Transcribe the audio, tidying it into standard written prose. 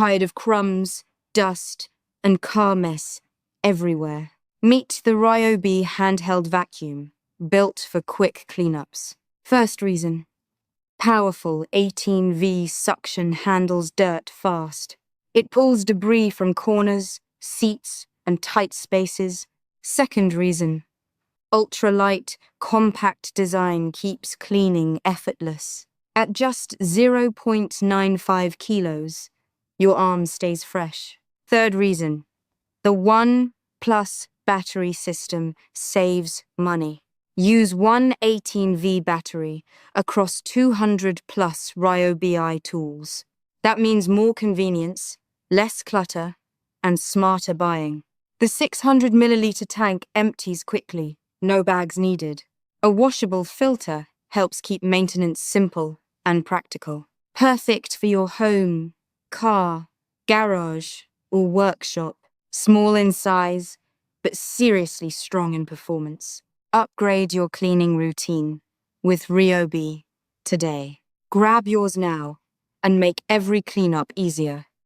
Tired of crumbs, dust, and car mess everywhere? Meet the RYOBI Handheld Vacuum, built for quick cleanups. First reason. Powerful 18V suction handles dirt fast. It pulls debris from corners, seats, and tight spaces. Second reason. Ultralight, compact design keeps cleaning effortless. At just 0.95 kilos, your arm stays fresh. Third reason. The One Plus battery system saves money. Use one 18V battery across 200 plus RYOBI tools. That means more convenience, less clutter, and smarter buying. The 600 milliliter tank empties quickly, no bags needed. A washable filter helps keep maintenance simple and practical. Perfect for your home, car, garage, or workshop. Small in size, but seriously strong in performance. Upgrade your cleaning routine with RYOBI today. Grab yours now and make every cleanup easier.